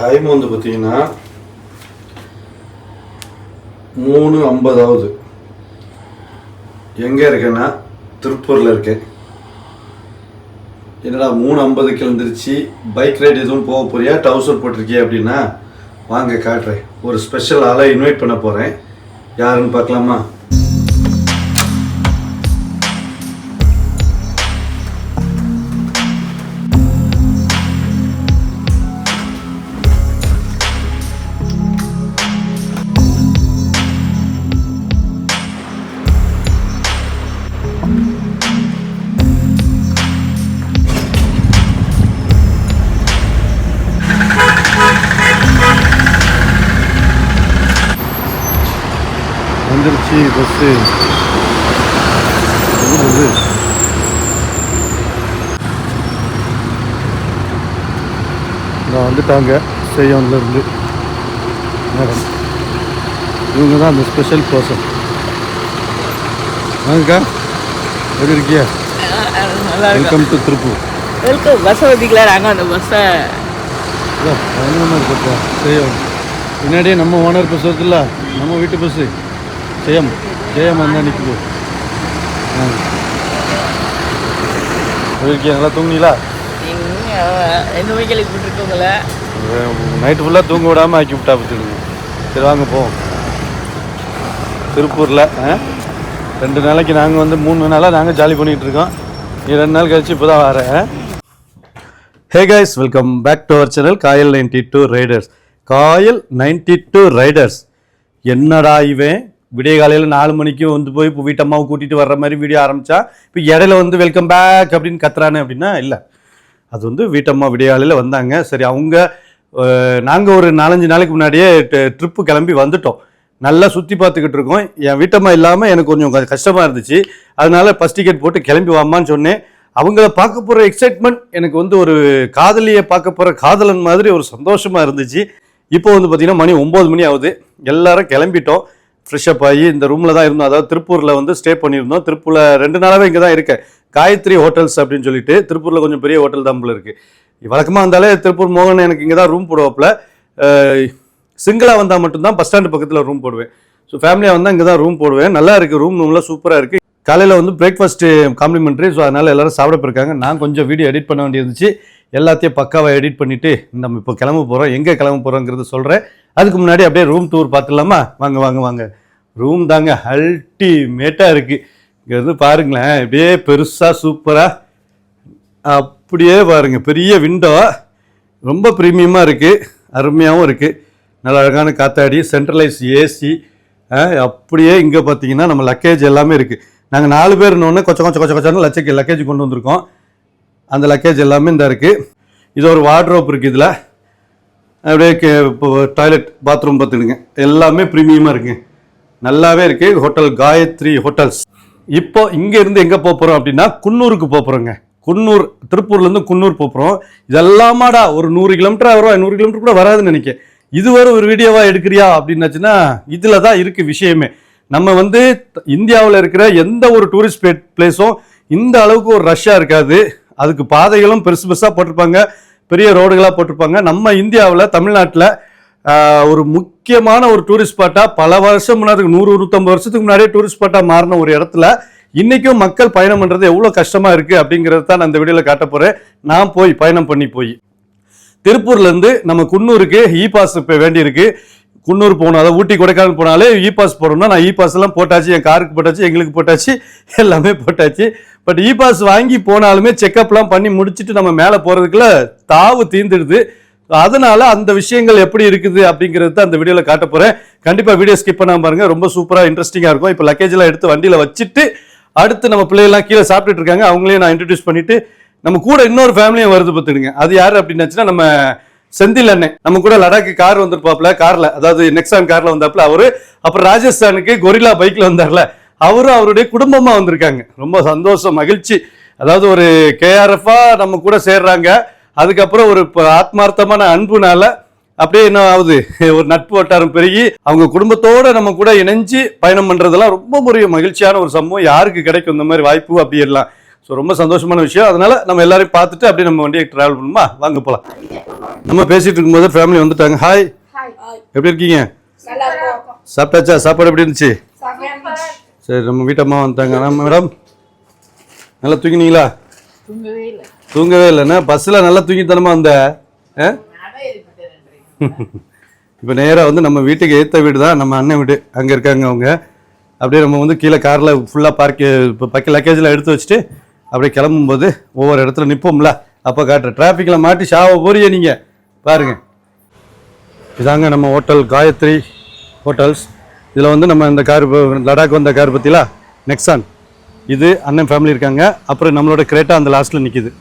Time வந்து பார்த்தீங்கன்னா 3:50 ஆகுது. எங்கே இருக்கேன்னா திருப்பூரில் இருக்கேன். என்னடா 3:50க்கு எழுந்திரிச்சு பைக் ரைடு எதுவும் போக போறியா, டவுசர் போட்டிருக்கியா அப்படின்னா வாங்க காட்டுறேன். ஒரு ஸ்பெஷல் ஆளை இன்வைட் பண்ண போகிறேன். யாருன்னு பார்க்கலாமா? வந்துருச்சு பஸ்ஸு. நான் வந்துட்டாங்க செய்யோன்லேருந்து. மேடம் இவங்க தான் அந்த ஸ்பெஷல் பர்சன். வாங்கக்கா, எப்படி இருக்கியா? Welcome to Tiruppur. வெல்கம். பஸ்ஸை ஓட்டிக்கல நாங்கள் அந்த பஸ்ஸை பயங்கரமாக இருக்கப்பா. செய்யோம் பின்னாடியே நம்ம ஓனர் பஸ் வருதுல்ல, நம்ம வீட்டு பஸ்ஸு ஜெயம் ஜெயம் வந்தால் நிற்குது. இருக்கியா? நல்லா தூங்கிங்களா? ரெண்டு மணிக்கு எழுப்பி விட்டுருக்கோங்கள. நைட்டு ஃபுல்லாக தூங்க விடாமல் ஆக்கி விட்டா பார்த்துக்கோங்க. சரி வாங்க போவோம். திருப்பூரில் 2 நாளைக்கு நாங்கள் வந்து 3 நாளாக நாங்கள் ஜாலி பண்ணிகிட்டு இருக்கோம். நீ 2 நாள் கழிச்சு இப்போ தான் வரேன். Hey guys, welcome back to our channel Kayal 92 riders. Kayal 92 riders. என்னடா இவன் விடிய காலையில் 4 மணிக்கு வந்து போய் இப்போ வீட்டம்மாவை கூட்டிகிட்டு வர்ற மாதிரி வீடியோ ஆரம்பித்தா இப்போ இடையில வந்து வெல்கம் பேக் அப்படின்னு கத்துறானே அப்படின்னா இல்லை. அது வந்து வீட்டம்மா விடிய காலையில் வந்தாங்க. சரி, அவங்க நாங்கள் ஒரு 4-5 நாளைக்கு முன்னாடியே ட்ரிப்பு கிளம்பி வந்துட்டோம். நல்லா சுற்றி பார்த்துக்கிட்டு இருக்கோம். என் வீட்டம்மா இல்லாமல் எனக்கு கொஞ்சம் கஷ்டமாக இருந்துச்சு. அதனால ஃபஸ்ட் டிக்கெட் போட்டு கிளம்பி வாமான்னு சொன்னேன். அவங்கள பார்க்க போகிற எக்ஸைட்மெண்ட் எனக்கு வந்து ஒரு காதலியை பார்க்க போகிற காதலன் மாதிரி ஒரு சந்தோஷமாக இருந்துச்சு. இப்போ வந்து பார்த்திங்கன்னா மணி 9 மணி ஆகுது. எல்லாரும் கிளம்பிட்டோம். ஃப்ரெஷ்அப் ஆகி இந்த ரூமில் தான் இருந்தோம். அதாவது திருப்பூரில் வந்து ஸ்டே பண்ணியிருந்தோம். திருப்பூரில் 2 நாளாகவே இங்கே தான் இருக்கேன். காயத்ரி ஹோட்டல்ஸ் அப்படின்னு சொல்லிட்டு திருப்பூரில் கொஞ்சம் பெரிய ஹோட்டல் தான் போல இருக்குது. வழக்கமாக வந்தாலே திருப்பூர் மோகன் எனக்கு இங்கே தான் ரூம் போடுவாப்பில். சிங்கிளாக வந்தால் மட்டும்தான் பஸ் ஸ்டாண்டு பக்கத்தில் ரூம் போடுவேன். ஸோ ஃபேமிலியாக வந்தால் இங்கே தான் ரூம் போடுவேன். நல்லா இருக்குது, ரூம்லாம் சூப்பராக இருக்குது. காலையில் வந்து பிரேக்ஃபாஸ்ட்டு காம்ப்ளிமெண்ட்ரி. ஸோ அதனால் எல்லோரும் சாப்பிட போயிருக்காங்க. நான் கொஞ்சம் வீடியோ எடிட் பண்ண வேண்டியிருந்துச்சு. எல்லாத்தையும் பக்காவாக எடிட் பண்ணிவிட்டு நம்ம இப்போ கிளம்ப போகிறோம். எங்கே கிளம்ப போகிறோங்கிறது சொல்கிறேன். அதுக்கு முன்னாடி அப்படியே ரூம் டூர் பார்த்துடலாமா? வாங்க வாங்க வாங்க. ரூம் தாங்க அல்டிமேட்டாக இருக்குது. இங்கே வந்து பாருங்களேன், அப்படியே பெருசாக சூப்பராக அப்படியே பாருங்கள். பெரிய விண்டோ, ரொம்ப ப்ரீமியமாக இருக்குது, அருமையாகவும் இருக்குது. நல்ல அழகான காத்தாடி, சென்ட்ரலைஸ் ஏசி. அப்படியே இங்கே பார்த்தீங்கன்னா நம்ம லக்கேஜ் எல்லாமே இருக்குது. நாங்கள் 4 பேர் இன்னொன்று கொச்சன்னு லக்கேஜ் கொண்டு வந்திருக்கோம். அந்த லக்கேஜ் எல்லாமே இந்த இருக்குது. இது ஒரு வார்ட்ரோப் இருக்குது. இதில் அப்படியே இப்போ டாய்லெட், பாத்ரூம் பார்த்துடுங்க, எல்லாமே ப்ரீமியமாக இருக்குங்க. நல்லாவே இருக்குது. Hotel Gayathri hotels. இப்போ இங்கேருந்து எங்கே போகிறோம் அப்படின்னா குன்னூருக்கு போகிறோங்க. குன்னூர், திருப்பூர்லேருந்து குன்னூர் போகிறோம். இதெல்லாமாடா ஒரு 100 கிலோமீட்டர் வரும், 100 கிலோமீட்டர் கூட வராதுன்னு நினைக்கிறேன். இது ஒரு வீடியோவாக எடுக்கிறியா அப்படின்னாச்சுன்னா இதில் தான் இருக்குது விஷயமே. நம்ம வந்து இந்தியாவில் இருக்கிற எந்த ஒரு டூரிஸ்ட் பிளேஸும் இந்த அளவுக்கு ஒரு ரஷ்ஷாக இருக்காது. அதுக்கு பாதைகளும் பெருசாக போட்டிருப்பாங்க, பெரிய ரோடுகளாக போட்டிருப்பாங்க. நம்ம இந்தியாவில் தமிழ்நாட்டில் ஒரு முக்கியமான ஒரு டூரிஸ்ட் ஸ்பாட்டாக பல வருஷம் முன்னாடி, 100-150 வருஷத்துக்கு முன்னாடியே டூரிஸ்ட் ஸ்பாட்டாக மாறின ஒரு இடத்துல இன்றைக்கும் மக்கள் பயணம் பண்ணுறது எவ்வளோ கஷ்டமாக இருக்குது அப்படிங்கிறது தான் நான் இந்த வீடியோவில் காட்ட போகிறேன். நான் பயணம் பண்ணி திருப்பூர்லேருந்து நம்ம குன்னூருக்கு பாஸ் இப்போ வேண்டியிருக்கு. குன்னூர் போகணும், அதாவது ஊட்டி கொடைக்கானல் போனாலே பாஸ் போடணும்னா நான் பாஸ் எல்லாம் போட்டாச்சு. என் காருக்கு போட்டாச்சு, எங்களுக்கு போட்டாச்சு, எல்லாமே போட்டாச்சு. பட் பாஸ் வாங்கி போனாலுமே செக்கப்லாம் பண்ணி முடிச்சுட்டு நம்ம மேலே போகிறதுக்குள்ள தாவு தீர்ந்துடுது. அதனால அந்த விஷயங்கள் எப்படி இருக்குது அப்படிங்கிறது தான் அந்த வீடியோவில் காட்ட போகிறேன். கண்டிப்பாக வீடியோ ஸ்கிப் பண்ணாமல் பாருங்கள், ரொம்ப சூப்பராக இன்ட்ரெஸ்டிங்காக இருக்கும். இப்போ லக்கேஜெலாம் எடுத்து வண்டியில் வச்சுட்டு அடுத்து நம்ம பிள்ளைகள்லாம் கீழே சாப்பிட்டுட்டு இருக்காங்க. அவங்களையும் நான் இன்ட்ரடியூஸ் பண்ணிவிட்டு நம்ம கூட இன்னொரு ஃபேமிலியும் வருது பார்த்துடுங்க. அது யார் அப்படின்னாச்சுன்னா நம்ம செந்தில் அண்ணன். நம்ம கூட லடாக்கு கார் வந்துருப்பாப்புல, காரில், அதாவது நெக்ஸான் காரில் வந்தாப்புல அவரு. அப்புறம் ராஜஸ்தானுக்கு கொரில்லா பைக்கில் வந்தார்ல அவரும், அவருடைய குடும்பமாக வந்திருக்காங்க. ரொம்ப சந்தோஷம், மகிழ்ச்சி. அதாவது ஒரு கேஆர்எஃபா நம்ம கூட சேர்றாங்க. அதுக்கப்புறம் ஒரு ஆத்மார்த்தமான அன்புனால அப்படியே என்ன ஆகுது, ஒரு நட்பு வட்டாரம் பெருகி அவங்க குடும்பத்தோட நம்ம கூட இணைஞ்சு பயணம் பண்றதெல்லாம் ரொம்ப ஒரு மகிழ்ச்சியான ஒரு சம்பவம். யாருக்கு கிடைக்கும் இந்த மாதிரி வாய்ப்பு அப்படி எல்லாம். ஸோ ரொம்ப சந்தோஷமான விஷயம். அதனால நம்ம எல்லாரையும் பார்த்துட்டு அப்படியே நம்ம வண்டியை ட்ராவல் பண்ணுமா, வாங்க போகலாம். நம்ம பேசிட்டு இருக்கும்போது ஃபேமிலி வந்துட்டாங்க. ஹாய், எப்படி இருக்கீங்க? சாப்பிட்டாச்சா? சாப்பாடு எப்படி இருந்துச்சு? சரி, நம்ம வீட்டம்மா வந்துட்டாங்க. மேடம் நல்லா தூங்கினீங்களா? தூங்கவே இல்லைண்ணா, பஸ்ஸில் நல்லா தூங்கித்தனமா வந்த. இப்போ நேராக வந்து நம்ம வீட்டுக்கு ஏற்ற வீடு தான் நம்ம அண்ணன் வீடு, அங்கே இருக்காங்க அவங்க. அப்படியே நம்ம வந்து கீழே காரில் ஃபுல்லாக இப்போ லக்கேஜில் எடுத்து வச்சுட்டு அப்படியே கிளம்பும்போது ஒவ்வொரு இடத்துல நிற்போம்ல, அப்போ காட்டுறேன். டிராஃபிக்கில் மாட்டி ஷாவை போறிய நீங்கள் பாருங்கள். இதாங்க நம்ம ஹோட்டல் காயத்ரி ஹோட்டல்ஸ். இதில் வந்து நம்ம இந்த கார் லடாக் வந்த கார் பற்றிலா நெக்ஸான், இது அண்ணன் ஃபேமிலி இருக்காங்க. அப்புறம் நம்மளோட கிரேட்டா அந்த லாஸ்ட்டில் நிற்கிது.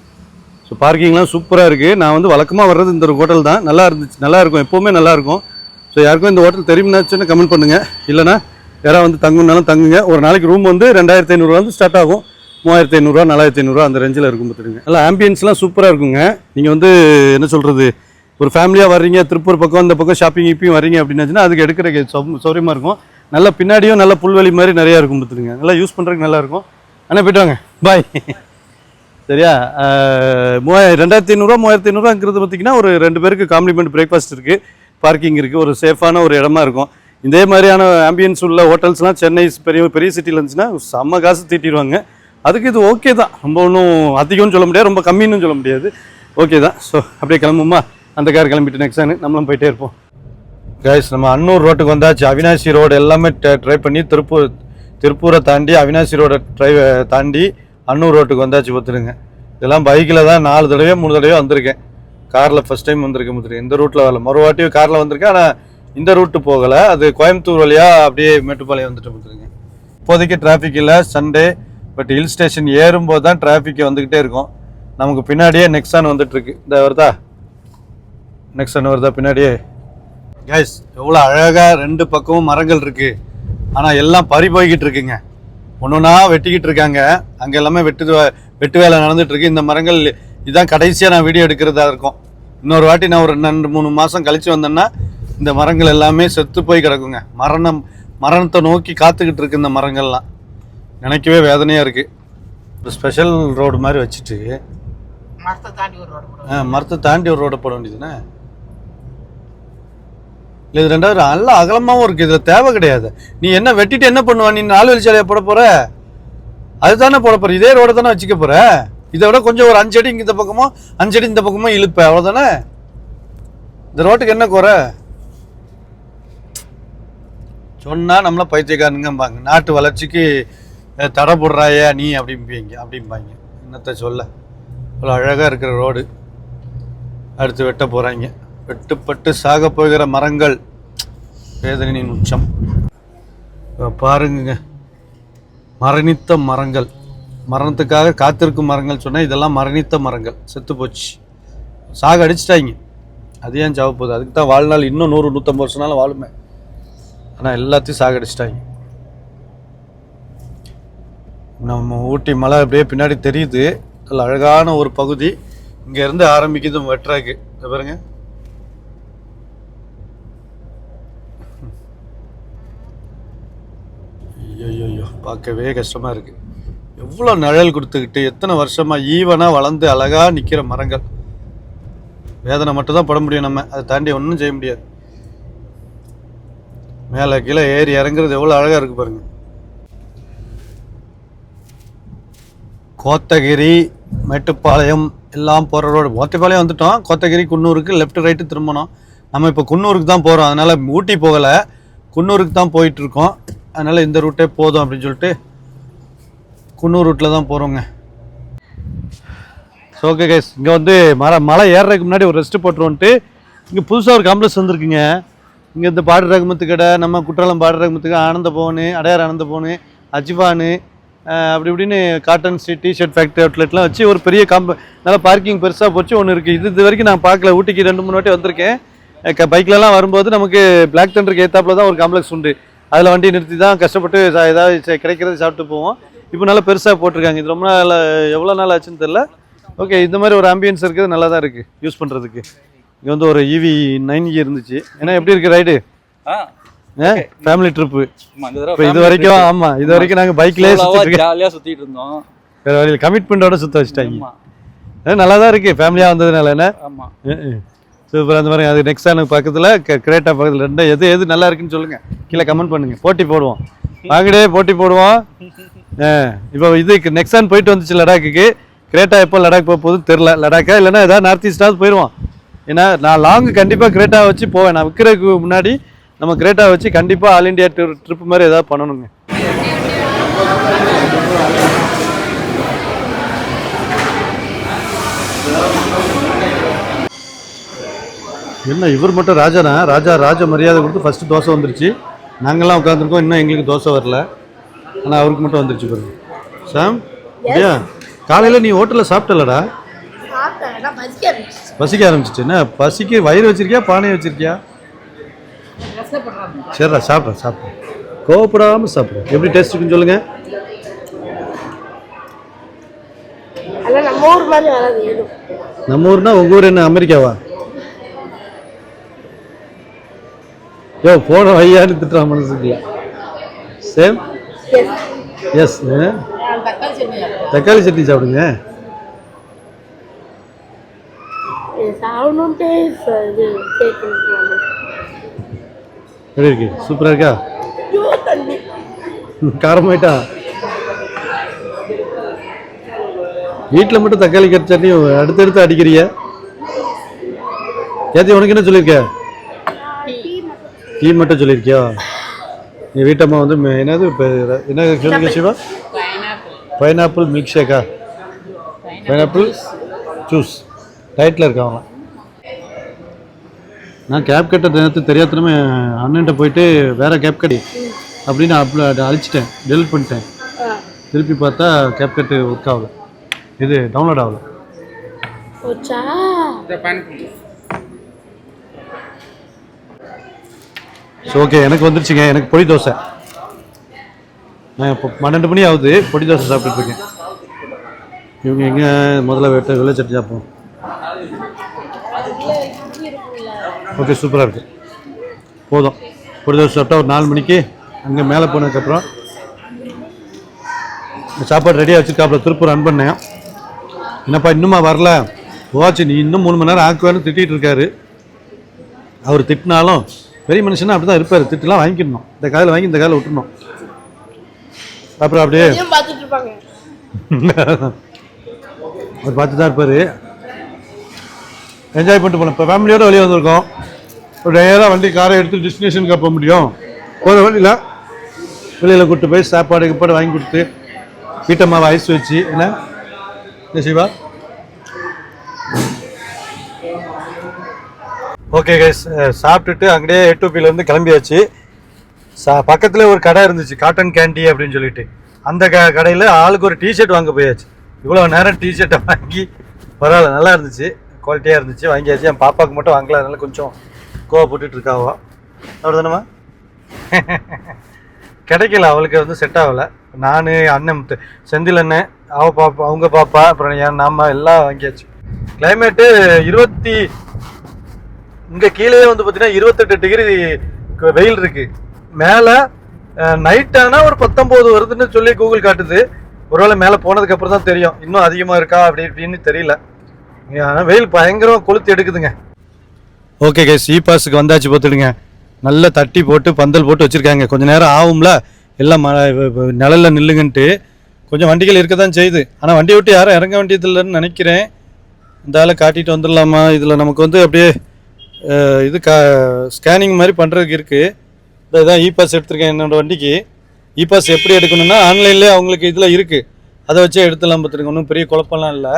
ஸோ பார்க்கிங்லாம் சூப்பராக இருக்குது. நான் வந்து வழக்கமாக வர்றது இந்த ஒரு ஹோட்டல் தான். நல்லா இருந்துச்சு, நல்லாயிருக்கும், எப்போவுமே நல்லாயிருக்கும். ஸோ யாருக்கும் இந்த ஹோட்டல் தெரியும்னாச்சுன்னு கமெண்ட் பண்ணுங்கள். இல்லைனா யாராவது வந்து தங்குனாலும் தங்குங்க. ஒரு நாளைக்கு ரூம் வந்து 2500 வந்து ஸ்டார்ட் ஆகும். 3500, 4500 அந்த ரேஞ்சில் இருக்கும் பார்த்துருங்க. நல்லா ஆம்பியன்ஸ்லாம் சூப்பராக இருக்குங்க. நீங்கள் வந்து என்ன சொல்கிறது, ஒரு ஃபேமிலியாக வர்றீங்க, திருப்பூர் பக்கம் இந்த பக்கம் ஷாப்பிங் இப்பயும் வர்றீங்க அப்படின்னாச்சுன்னா அதுக்கு எடுக்கிற சௌரியமாக இருக்கும். நல்லா பின்னாடியும் நல்ல புல்வெளி மாதிரி நிறையா இருக்கும் பார்த்துருங்க. நல்லா யூஸ் பண்ணுறதுக்கு நல்லாயிருக்கும். ஆனால் போய்ட்டு வாங்க, பாய். சரியா? 2500, 3500ங்கிறது பார்த்திங்கன்னா ஒரு 2 பேருக்கு காம்ப்ளிமெண்ட் பிரேக்ஃபாஸ்ட் இருக்குது, பார்க்கிங் இருக்குது, ஒரு சேஃபான ஒரு இடமா இருக்கும். இதே மாதிரியான ஆம்பியன்ஸ் உள்ள ஹோட்டல்ஸ்லாம் சென்னை பெரிய சிட்டியில் இருந்துச்சுன்னா செம்ம காசு தீட்டிடுவாங்க. அதுக்கு இது ஓகே தான், ரொம்ப ஒன்றும் அதிகம்னு சொல்ல முடியாது, ரொம்ப கம்மின்னு சொல்ல முடியாது, ஓகே தான். ஸோ அப்படியே கிளம்புமா, அந்த கார் கிளம்பிட்டு நெக்ஸ்ட் நம்மளும் போயிட்டே இருப்போம். கைஸ், நம்ம அன்னூர் ரோட்டுக்கு வந்தாச்சு. அவினாசி ரோடு எல்லாமே ட்ரை பண்ணி திருப்பூரை தாண்டி அவினாசி ரோடை தாண்டி அன்னூர் ரோட்டுக்கு வந்தாச்சு பார்த்துருங்க. இதெல்லாம் பைக்கில் தான் 4 தடவையோ 3 தடவையோ வந்திருக்கேன். காரில் ஃபஸ்ட் டைம் வந்திருக்கேன் பார்த்துருக்கேன். இந்த ரூட்டில் வரல, மறுவாட்டியும் காரில் வந்திருக்கேன். ஆனால் இந்த ரூட்டு போகலை, அது கோயம்புத்தூர் வழியாக அப்படியே மேட்டுப்பாளையம் வந்துட்டு பார்த்துருங்க. இப்போதைக்கு டிராஃபிக் இல்லை, சண்டே. பட் ஹில் ஸ்டேஷன் ஏறும்போது தான் டிராஃபிக் வந்துக்கிட்டே இருக்கும். நமக்கு பின்னாடியே நெக்ஸான் வந்துட்டுருக்கு. இந்த வருதா நெக்ஸான் வருதா பின்னாடியே? கைஸ், எவ்வளோ அழகாக 2 பக்கமும் மரங்கள் இருக்குது. ஆனால் எல்லாம் பறி போய்கிட்டு இருக்குங்க. ஒன்றுனா வெட்டிக்கிட்டு இருக்காங்க. அங்கே எல்லாமே வெட்டு வேலை நடந்துகிட்ருக்கு. இந்த மரங்கள் இதுதான் கடைசியாக நான் வீடியோ எடுக்கிறதா இருக்கும். இன்னொரு வாட்டி நான் ஒரு 2-3 மாதம் கழித்து வந்தேன்னா இந்த மரங்கள் எல்லாமே செத்து போய் கிடக்குங்க. மரணத்தை நோக்கி காத்துக்கிட்டு இருக்கு இந்த மரங்கள்லாம். நினைக்கவே வேதனையாக இருக்குது. ஒரு ஸ்பெஷல் ரோடு மாதிரி வச்சுட்டு மரத்தை தாண்டி ஒரு ரோடை போட வேண்டியதுண்ணே. இல்லை, இது 2வது நல்ல அகலமாகவும் இருக்குது. இதில் தேவை கிடையாது. நீ என்ன வெட்டிட்டு என்ன பண்ணுவ? நீ 4 வழிச்சாலையை போட போகிற, அதுதானே போட போகிற. இதே ரோடை தானே வச்சுக்க போகிற. இதை விட கொஞ்சம் ஒரு 5 அடி இந்த பக்கமும் 5 அடி இந்த பக்கமும் இழுப்ப, அவ்வளோதானே. இந்த ரோட்டுக்கு என்ன குறை? சொன்னால் நம்மள பைத்தியக்காரனுங்கம்பாங்க. நாட்டு வளர்ச்சிக்கு தடை போடுறாயா நீ அப்படிம்பாங்க. என்னத்தை சொல்ல, அவ்வளோ அழகாக இருக்கிற ரோடு அடுத்து வெட்ட போகிறாங்க. வெட்டுப்பட்டு சாக போகிற மரங்கள் வேதனையின் உச்சம். பாருங்க, மரணித்த மரங்கள், மரணத்துக்காக காத்திருக்கும் மரங்கள் சொன்னால் இதெல்லாம் மரணித்த மரங்கள், செத்து போச்சு, சாக அடிச்சிட்டாங்க. அது ஏன் சாவ போகுது? அதுக்கு தான் வாழ்நாள் இன்னும் 100-150 வருஷம்னாலும் வாழுமே. ஆனால் எல்லாத்தையும் சாகடிச்சிட்டாங்க. நம்ம ஊட்டி மலை அப்படியே பின்னாடி தெரியுது. அதில் அழகான ஒரு பகுதி இங்கேருந்து ஆரம்பிக்குது வெட்டுறாக்கு. பாருங்க, ஐயோ பார்க்கவே கஷ்டமாக இருக்குது. எவ்வளோ நிழல் கொடுத்துக்கிட்டு எத்தனை வருஷமாக ஈவனாக வளர்ந்து அழகாக நிற்கிற மரங்கள். வேதனை மட்டும் தான் பட முடியும், நம்ம அதை தாண்டி ஒன்றும் செய்ய முடியாது. மேலே கீழே ஏறி இறங்குறது எவ்வளோ அழகாக இருக்குது பாருங்க. கோத்தகிரி, மேட்டுப்பாளையம் எல்லாம் போகிற ரோடு. கோத்தப்பாளையம் வந்துட்டோம். கோத்தகிரி, குன்னூருக்கு லெஃப்ட் ரைட்டு திரும்பணும். நம்ம இப்போ குன்னூருக்கு தான் போகிறோம். அதனால் ஊட்டி போகலை, குன்னூருக்கு தான் போயிட்டுருக்கோம். அதனால் இந்த ரூட்டே போதும் அப்படின்னு சொல்லிட்டு குன்னூர் ரூட்டில் தான் போகிறோங்க. ஸோ ஓகே கைஸ், இங்கே வந்து மலை ஏறுறதுக்கு முன்னாடி ஒரு ரெஸ்ட்டு போட்டுருவோன்ட்டு இங்கே புதுசாக ஒரு காம்ப்ளெக்ஸ் வந்துருக்குங்க. இங்கே இந்த பாடு ரகுமத்து கடை, நம்ம குற்றாலம் பாடு ரகுமத்து கடை, ஆனந்த பவனு, அடையார் ஆனந்த பவனு, அஜிவானு, அப்படி இப்படின்னு காட்டன் ஸ்ட்ரீட், டிஷர்ட் ஃபேக்ட்ரி அவுட்லெட்லாம் வச்சு ஒரு பெரிய நல்லா பார்க்கிங் பெருசாக போச்சு ஒன்று இருக்குது. இது வரைக்கும் நான் பார்க்கல. ஊட்டிக்கு 2-3 வாட்டி வந்திருக்கேன். பைக்லலாம் வரும்போது நமக்கு பிளாக் தண்டருக்கு ஏற்றாப்புல தான் ஒரு காம்ப்ளெக்ஸ் உண்டு. அதில் வண்டி நிறுத்தி தான் கஷ்டப்பட்டு ஏதாவது கிடைக்கிறது சாப்பிட்டு போவோம். இப்போ நல்லா பெருசாக போட்டிருக்காங்க. இது ரொம்ப நாள், எவ்வளோ நாள் ஆச்சுன்னு தெரில. ஓகே, இந்த மாதிரி ஒரு ஆம்பியன்ஸ் இருக்குது, நல்லா தான் இருக்குது யூஸ் பண்ணுறதுக்கு. இங்கே வந்து ஒரு EV 9 இருந்துச்சு. ஏன்னா எப்படி இருக்குது ரைடு? Family trip. இப்போ இது வரைக்கும், ஆமாம், இது வரைக்கும் நாங்கள் பைக்லேயே ஜாலியாக சுற்றிட்டு இருந்தோம். வேறு வழியில் கமிட்மெண்ட்டோட சுற்ற வச்சுட்டாங்க. நல்லா தான் இருக்குது ஃபேமிலியாக வந்ததுனால. என்ன சூப்பர். அந்த மாதிரி அது நெக்ஸானுக்கு பக்கத்தில் கிரேட்டா பக்கத்தில் ரெண்டும் எது நல்லா இருக்குன்னு சொல்லுங்கள், கீழே கமெண்ட் பண்ணுங்கள். போட்டி போடுவோம், வாங்கடே போட்டி போடுவோம். இப்போ இதுக்கு நெக்ஸான் போயிட்டு வந்துச்சு லடாக்குக்கு. கிரேட்டா எப்போ லடாக் போக போகுதுன்னு தெரில. லடாக்கா இல்லைன்னா ஏதாவது நார்த் ஈஸ்டாவது போயிடுவோம். ஏன்னா நான் லாங்கு கண்டிப்பாக கிரேட்டா வச்சு போவேன். நான் விற்கிறதுக்கு முன்னாடி நம்ம கிரேட்டா வச்சு கண்டிப்பாக ஆல் இண்டியா ட்ரிப் மாதிரி ஏதாவது பண்ணணுங்க. என்ன இவர் மட்டும் ராஜானா? ராஜா மரியாதை கொடுத்து ஃபஸ்ட்டு தோசை வந்துருச்சு. நாங்கள்லாம் உட்காந்துருக்கோம், இன்னும் எங்களுக்கு தோசை வரல. ஆனால் அவருக்கு மட்டும் வந்துருச்சு பாருங்க. சாம் அப்படியா? காலையில் நீ ஹோட்டலில் சாப்பிட்டலடா? பசிக்க ஆரம்பிச்சிச்சு. என்ன பசிக்கு வயிறு வச்சிருக்கியா பானையை வச்சிருக்கியா? சரிடா சாப்பிட்றேன். கோவப்படாமல் சாப்பிட்றேன். எப்படி டேஸ்ட் இருக்குன்னு சொல்லுங்கள். நம்ம ஊர்னா உங்கள் ஊர் என்ன அமெரிக்காவா? யோ போன வையான்னு திட்டுறான் மனசுக்கு. சேம் எஸ். தக்காளி சட்னி சாப்பிடுங்க. எப்படி இருக்கு? சூப்பராக இருக்கா? காரமாயிட்டா? வீட்டில் மட்டும் தக்காளி சட்னி அடுத்தடுத்து அடிக்கிறிய. கேத்தி உனக்கு என்ன சொல்லியிருக்க? டீ மட்டும் சொல்லியிருக்கியா? நீ வீட்டம்மா வந்து என்னது இப்போ என்ன சொல்லுங்க சிவா? பைனாப்பிள் மில்க் ஷேக்கா? பைனாப்பிள் ஜூஸ் டயட்டில் இருக்காங்க. நான் கேப் கட்ட நேரத்து தெரியாதனமே அண்ணன்ட்ட போயிட்டு வேறு கேப் கட்டி அப்படின்னு அழிச்சிட்டேன், டெலிட் பண்ணிட்டேன். திருப்பி பார்த்தா கேப் கட்டு ஒர்க் ஆகல, இது டவுன்லோட் ஆகல. ஸோ ஓகே, எனக்கு வந்துருச்சுங்க. எனக்கு பொடி தோசை. நான் இப்போ 12 மணி ஆகுது, பொடி தோசை சாப்பிட்டுட்டு இருக்கேன். இவங்க எங்கே முதல்ல வெள்ளை சட்னி சாப்பிடுவோம். ஓகே சூப்பராக இருக்குது. போதும், பொடி தோசை சாப்பிட்டா ஒரு 4 மணிக்கு அங்கே மேலே போனதுக்கப்புறம் சாப்பாடு ரெடியாக வச்சுருக்காப்புல. திருப்பூர் ரன் பண்ணேன். என்னப்பா இன்னுமா வரல? போச்சு, நீ இன்னும் 3 மணி நேரம் ஆக்குவான்னு திட்டிகிட்டு இருக்காரு. அவர் திட்டினாலும் பெரிய மனுஷனா அப்படி தான் இருப்பார். திட்டுலாம் வாங்கிக்கணும், இந்த காதில் வாங்கி இந்த காதில் விட்டுருணும். அப்புறம் அப்படியே அவர் பார்த்து தான் இருப்பார். என்ஜாய் பண்ணிட்டு போனோம். இப்போ ஃபேமிலியோடு வெளியே வந்திருக்கோம். ஒரு நேராக வண்டி காரை எடுத்து டெஸ்டினேஷனுக்கு போக முடியும். போகிற வழியில் வெளியில் கூப்பிட்டு போய் சாப்பாடு வாங்கி கொடுத்து வீட்டம்மாவை ஐஸ் வச்சு என்ன சிவா. ஓகே கைஸ், சாப்பிட்டுட்டு அங்கேயே A2Pலேருந்து கிளம்பியாச்சு. பக்கத்தில் ஒரு கடை இருந்துச்சு, காட்டன் கேண்டி அப்படின்னு சொல்லிட்டு. அந்த கடையில் ஆளுக்கு ஒரு டிஷர்ட் வாங்க போயாச்சு. இவ்வளோ நேரம் டிஷர்ட்டை வாங்கி பரவாயில்ல, நல்லா இருந்துச்சு, குவாலிட்டியாக இருந்துச்சு, வாங்கியாச்சு. என் பாப்பாவுக்கு மட்டும் வாங்கல, அதனால கொஞ்சம் கோவப்பட்டுட்டு இருக்காவா. அப்படி தானேம்மா? கிடைக்கல, அவளுக்கு வந்து செட் ஆகலை. நான் அண்ணன் செந்தில் அண்ணன், அவங்க பாப்பா, அப்புறம் நாம எல்லாம் வாங்கியாச்சு. கிளைமேட்டு இங்கே கீழே வந்து பார்த்தீங்கன்னா 28 டிகிரி வெயில் இருக்கு. மேலே நைட் ஆனால் ஒரு 19 வருதுன்னு சொல்லி கூகுள் காட்டுது. ஒருவேளை மேலே போனதுக்கு அப்புறம் தான் தெரியும் இன்னும் அதிகமாக இருக்கா அப்படின்னு தெரியல. ஆனால் வெயில் பயங்கரமாக கொளுத்து எடுக்குதுங்க. ஓகே கைஸ், இ பாஸுக்கு வந்தாச்சு. பார்த்துடுங்க, நல்லா தட்டி போட்டு பந்தல் போட்டு வச்சுருக்காங்க. கொஞ்சம் நேரம் ஆகும்ல, எல்லாம் நிழலில் நில்லுங்கன்ட்டு. கொஞ்சம் வண்டிகள் இருக்க தான் செய்யுது. ஆனால் வண்டியை விட்டு யாரும் இறங்க வேண்டியதில்லைன்னு நினைக்கிறேன். இந்த ஆளை காட்டிட்டு வந்துடலாமா? இதில் நமக்கு வந்து அப்படியே இது ஸ்கேனிங் மாதிரி பண்ணுறதுக்கு இருக்குது. இதான் இ பாஸ் எடுத்திருக்கேன் என்னோடய வண்டிக்கு. இ பாஸ் எப்படி எடுக்கணும்னா ஆன்லைன்லேயே அவங்களுக்கு இதில் இருக்குது, அதை வச்சே எடுத்துலாம். பார்த்துருங்க, ஒன்றும் பெரிய குழப்பம்லாம் இல்லை.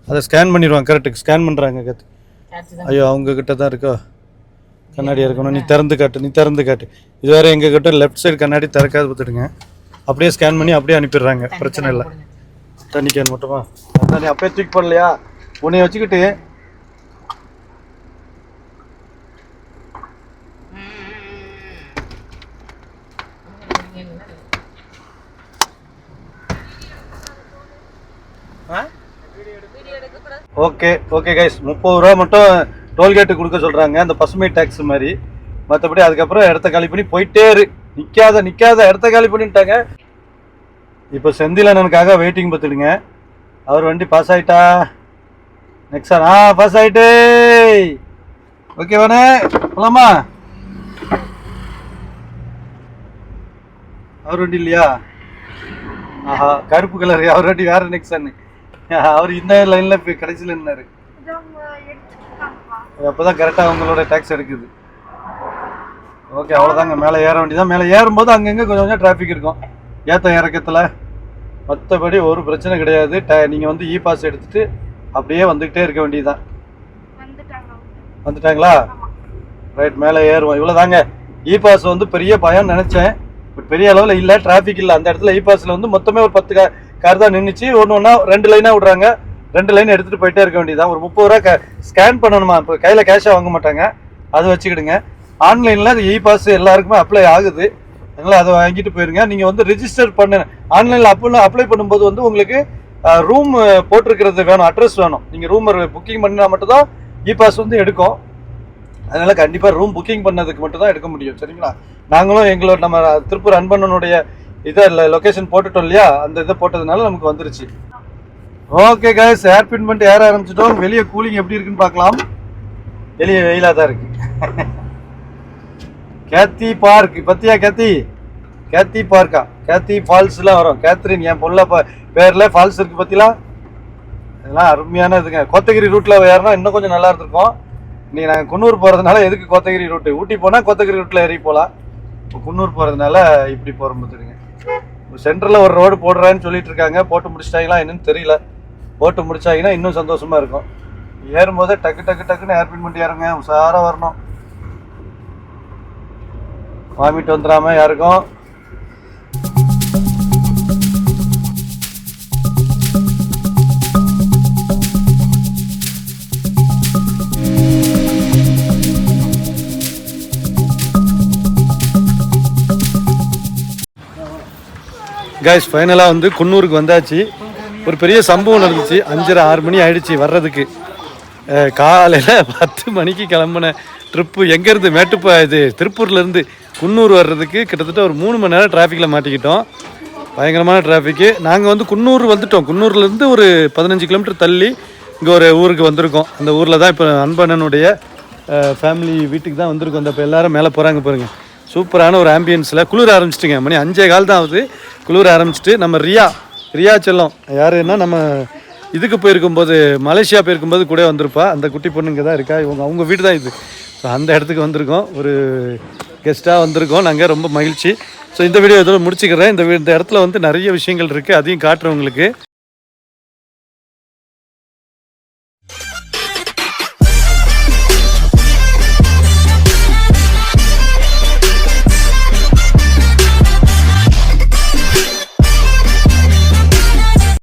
அதை ஸ்கேன் பண்ணிடுவாங்க. கரெக்டுக்கு ஸ்கேன் பண்ணுறாங்க. கற்று ஐயோ அவங்கக்கிட்ட தான் இருக்கோ கண்ணாடியாக இருக்கணும். நீ திறந்து காட்டு. இது வேறு எங்கள் கிட்ட லெஃப்ட் சைடு கண்ணாடி திறக்காது. பார்த்துடுங்க, அப்படியே ஸ்கேன் பண்ணி அப்படியே அனுப்பிடுறாங்க. பிரச்சனை இல்லை. தண்ணி கேன் மட்டுமா? அதான் நீ அப்படியே தூக்கி போடலையா? உன்னைய வச்சுக்கிட்டு ஓகே கைஸ், 30 ரூபா மட்டும் டோல்கேட்டு கொடுக்க சொல்கிறாங்க, அந்த பசுமை டேக்ஸ் மாதிரி. மற்றபடி அதுக்கப்புறம் இடத்த காலி பண்ணி போயிட்டே நிற்காத இடத்த காலி பண்ணிட்டாங்க. இப்போ செந்திலண்ணனுக்காக வெயிட்டிங் பார்த்துடுங்க. அவர் வண்டி பாஸ் ஆகிட்டா. நெக்ஸ்ட் சார் பாஸ் ஆகிட்டு. ஓகேவானே போலாமா? அவர் வண்டி இல்லையா? ஆஹா, கருப்பு கலர் அவர் வண்டி வேற. நெக்ஸ்ட் சார் அவர் இந்த லைனில் இப்போ கடைசியில் இருந்தார். அப்போதான் கரெக்டாக உங்களோட டேக்ஸ் எடுக்குது. ஓகே, அவ்வளோதாங்க. மேலே ஏற வேண்டியதான். மேலே ஏறும்போது அங்கங்கே கொஞ்சம் கொஞ்சம் டிராஃபிக் இருக்கும் ஏற்ற இறக்கத்தில். மற்றபடி ஒரு பிரச்சனை கிடையாது. நீங்கள் வந்து இ பாஸ் எடுத்துகிட்டு அப்படியே வந்துக்கிட்டே இருக்க வேண்டியதுதான். வந்துட்டாங்களா? ரைட், மேலே ஏறுவோம். இவ்வளோ தாங்க. இ பாஸ் வந்து பெரிய பயம் நினச்சேன், பட் பெரிய அளவில் இல்லை. டிராஃபிக் இல்லை அந்த இடத்துல. இ பாஸில் வந்து மொத்தமே ஒரு 10 கார் தான் நின்றுச்சு. ஒன்று ஒன்றா 2 லைனாக விட்றாங்க. 2 லைன் எடுத்துகிட்டு போயிட்டே இருக்க வேண்டியதான். ஒரு 30 ரூபா ஸ்கேன் பண்ணணுமா? இப்போ கையில் கேஷாக வாங்க மாட்டாங்க, அது வச்சுக்கிடுங்க. ஆன்லைனில் இ பாஸ் எல்லாருக்குமே அப்ளை ஆகுது, அதனால் அதை வாங்கிட்டு போயிருங்க. நீங்கள் வந்து ரிஜிஸ்டர் பண்ண ஆன்லைனில் அப்ளை பண்ணும்போது வந்து உங்களுக்கு ரூம் போட்டிருக்கிறது வேணும், அட்ரஸ் வேணும். நீங்கள் ரூம் புக்கிங் பண்ணினா மட்டும்தான் இ பாஸ் வந்து எடுக்கும். அதனால் கண்டிப்பாக ரூம் புக்கிங் பண்ணதுக்கு மட்டும் தான் எடுக்க முடியும். சரிங்களா? நாங்களும் எங்களோட நம்ம திருப்பூர் அன்பண்ணனுடைய இதை லொக்கேஷன் போட்டுட்டோம் இல்லையா, அந்த இதை போட்டதுனால நமக்கு வந்துருச்சு. ஓகே கைஸ், ஏர்பின் பண்ணிட்டு ஏற ஆரம்பிச்சிட்டோம். வெளியே கூலிங் எப்படி இருக்குன்னு பார்க்கலாம். வெளியே வெயிலாக தான் இருக்கு. கேத்தி பார்க் பத்தியா? கேத்தி பார்க்கா? கேத்தி ஃபால்ஸ்லாம் வரும். கேத்ரின் என் பொருளை பேர்ல ஃபால்ஸ் இருக்கு பத்திலாம். இதெல்லாம் அருமையான இதுங்க. கோத்தகிரி ரூட்ல ஏறினா இன்னும் கொஞ்சம் நல்லா இருந்திருக்கும். இன்னைக்கு நாங்கள் குன்னூர் போகிறதுனால எதுக்கு கோத்தகிரி ரூட்டு? ஊட்டி போனால் கோத்தகிரி ரூட்டில் ஏறி போகலாம். இப்போ குன்னூர் போகிறதுனால இப்படி போகிற பார்த்துடுங்க. சென்டரில் ஒரு ரோடு போடுறான்னு சொல்லிட்டு இருக்காங்க. போட்டு முடிச்சிட்டாங்களா என்னன்னு தெரியல. போட்டு முடிச்சாங்கன்னா இன்னும் சந்தோஷமா இருக்கும். ஏறும்போதே டக்குன்னு ஏர்பின் பண்ணிட்டு ஏறுங்க. உஷாராக வரணும். வாமிட்டு வந்துடாம யாருக்கும். கைஸ், ஃபைனலாக வந்து குன்னூருக்கு வந்தாச்சு. ஒரு பெரிய சம்பவம் நடந்துச்சு. 5:30-6 மணி ஆயிடுச்சு வர்றதுக்கு. காலையில் 10 மணிக்கு கிளம்புன ட்ரிப்பு எங்கேருந்து இது திருப்பூர்லேருந்து குன்னூர் வர்றதுக்கு கிட்டத்தட்ட ஒரு 3 மணி நேரம் டிராஃபிக்கில் மாட்டிக்கிட்டோம். பயங்கரமான டிராஃபிக்கு. நாங்கள் வந்து குன்னூர் வந்துட்டோம். குன்னூர்லேருந்து ஒரு 15 கிலோமீட்டர் தள்ளி இங்கே ஒரு ஊருக்கு வந்திருக்கோம். அந்த ஊரில் தான் இப்போ அன்பண்ணனுடைய ஃபேமிலி வீட்டுக்கு தான் வந்திருக்கோம். அந்த இப்போ எல்லோரும் மேலே போகிறாங்க பாருங்கள். சூப்பரான ஒரு ஆம்பியன்ஸில் குளிர ஆரம்பிச்சிட்டுங்க. மணி 5:15 தான் ஆகுது. குளிர ஆரம்பிச்சிட்டு நம்ம ரியா செல்லம் யாருன்னா நம்ம இதுக்கு போயிருக்கும்போது, மலேசியா போயிருக்கும்போது கூட வந்திருப்பா. அந்த குட்டி பொண்ணுங்க தான் இருக்கா. அவங்க வீடு தான் இது. ஸோ அந்த இடத்துக்கு வந்திருக்கோம். ஒரு கெஸ்ட்டாக வந்திருக்கோம் நாங்கள். ரொம்ப மகிழ்ச்சி. ஸோ இந்த வீடியோ இதோட முடிச்சுக்கிறேன். இந்த இடத்துல வந்து நிறைய விஷயங்கள் இருக்குது, அதையும் காட்டுறேன் உங்களுக்கு.